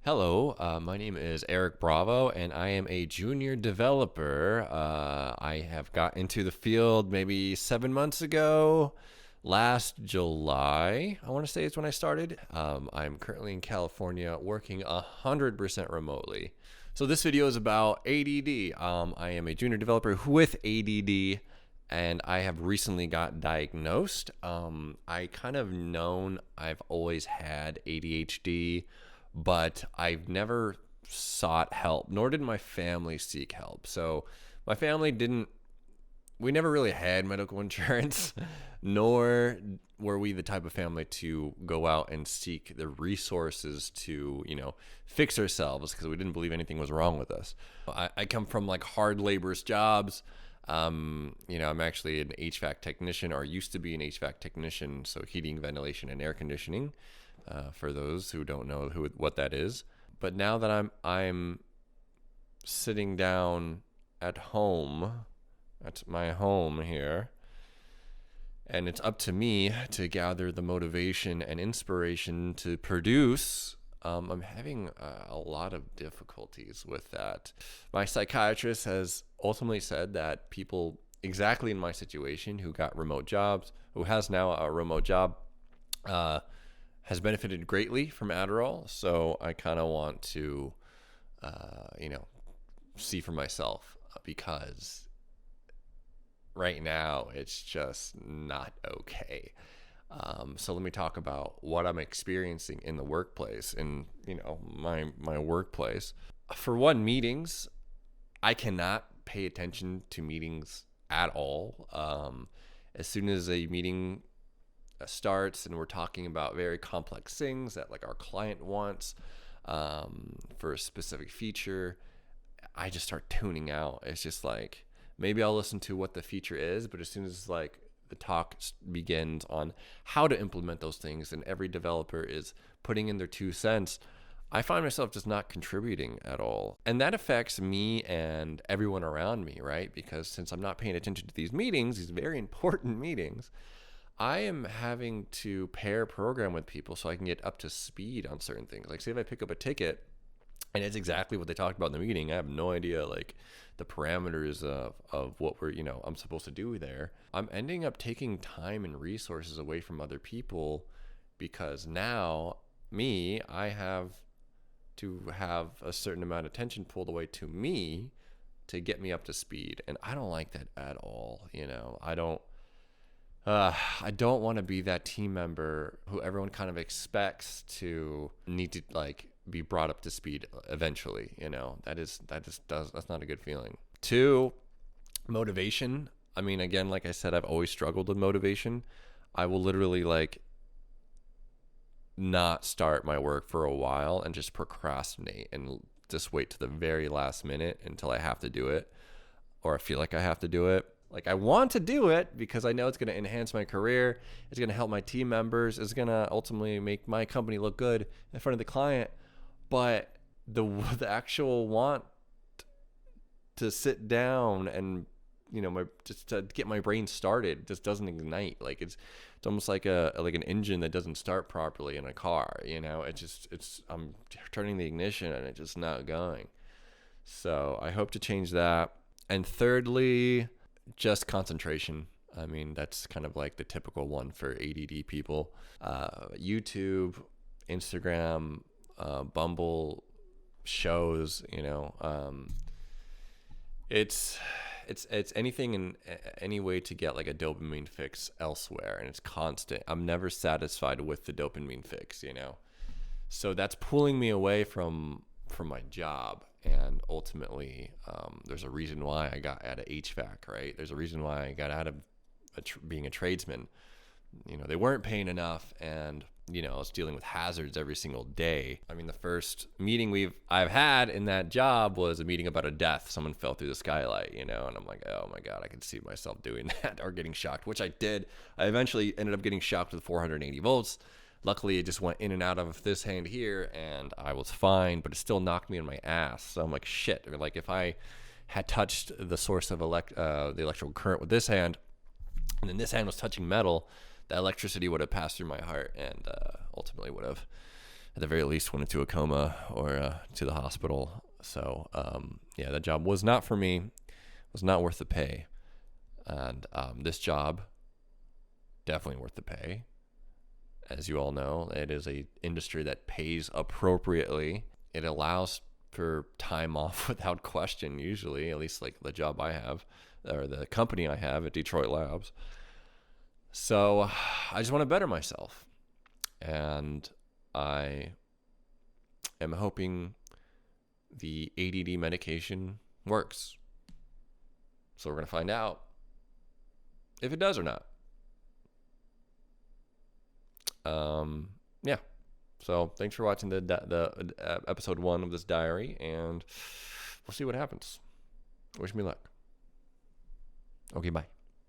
Hello, my name is Eric Bravo, and I am a junior developer. I have got into the field maybe 7 months ago. Last July, I want to say is when I started. I'm currently in California working 100% remotely. So this video is about ADD. I am a junior developer with ADD, and I have recently got diagnosed. I kind of known I've always had ADHD, but I've never sought help, nor did my family seek help. So my family didn't, we never really had medical insurance, nor were we the type of family to go out and seek the resources to, fix ourselves because we didn't believe anything was wrong with us. I come from like hard laborious jobs. I'm actually an HVAC technician, or used to be an HVAC technician, so heating, ventilation, and air conditioning. For those who don't know what that is. But now that I'm sitting down at home, at my home here, and it's up to me to gather the motivation and inspiration to produce, I'm having a lot of difficulties with that. My psychiatrist has ultimately said that people exactly in my situation who got remote jobs, who has now a remote job, has benefited greatly from Adderall. So I kind of want to, see for myself, because right now it's just not okay. So let me talk about what I'm experiencing in the workplace, in my workplace. For one, meetings, I cannot pay attention to meetings at all. As soon as a meeting starts and we're talking about very complex things that like our client wants for a specific feature, I just start tuning out. It's just like, maybe I'll listen to what the feature is, but as soon as like the talk begins on how to implement those things and every developer is putting in their 2 cents, I find myself just not contributing at all. And that affects me and everyone around me, right? Because since I'm not paying attention to these meetings, these very important meetings, I am having to pair program with people so I can get up to speed on certain things. Like say if I pick up a ticket and it's exactly what they talked about in the meeting, I have no idea like the parameters of what I'm supposed to do there. I'm ending up taking time and resources away from other people because now I have to have a certain amount of attention pulled away to me to get me up to speed. And I don't like that at all. I don't want to be that team member who everyone kind of expects to need to like be brought up to speed eventually. That's not a good feeling. 2, motivation. I mean, again, like I said, I've always struggled with motivation. I will literally like not start my work for a while and just procrastinate and just wait to the very last minute until I have to do it, or I feel like I have to do it. Like I want to do it because I know it's going to enhance my career. It's going to help my team members. It's going to ultimately make my company look good in front of the client. But the actual want to sit down and, just to get my brain started just doesn't ignite. Like it's almost like an engine that doesn't start properly in a car. I'm turning the ignition and it's just not going. So I hope to change that. And thirdly, just concentration. I mean, that's kind of like the typical one for ADD people. YouTube, Instagram, Bumble shows, it's anything in any way to get like a dopamine fix elsewhere, and it's constant. I'm never satisfied with the dopamine fix, so that's pulling me away from my job. And ultimately, there's a reason why I got out of HVAC, right? There's a reason why I got out of being a tradesman. They weren't paying enough, and I was dealing with hazards every single day. I mean, the first meeting I've had in that job was a meeting about a death. Someone fell through the skylight, and I'm like, oh my God, I could see myself doing that or getting shocked, which I did. I eventually ended up getting shocked with 480 volts. Luckily, it just went in and out of this hand here, and I was fine, but it still knocked me in my ass. So I'm like, shit. Like, if I had touched the source of the electrical current with this hand, and then this hand was touching metal, the electricity would have passed through my heart and ultimately would have at the very least went into a coma or to the hospital. So yeah, that job was not for me. Was not worth the pay. And this job, definitely worth the pay. As you all know, it is a industry that pays appropriately. It allows for time off without question, usually, at least like the job I have, or the company I have at Detroit Labs. So I just want to better myself. And I am hoping the ADD medication works. So we're going to find out if it does or not. Yeah. So thanks for watching the episode 1 of this diary, and we'll see what happens. Wish me luck. Okay, bye.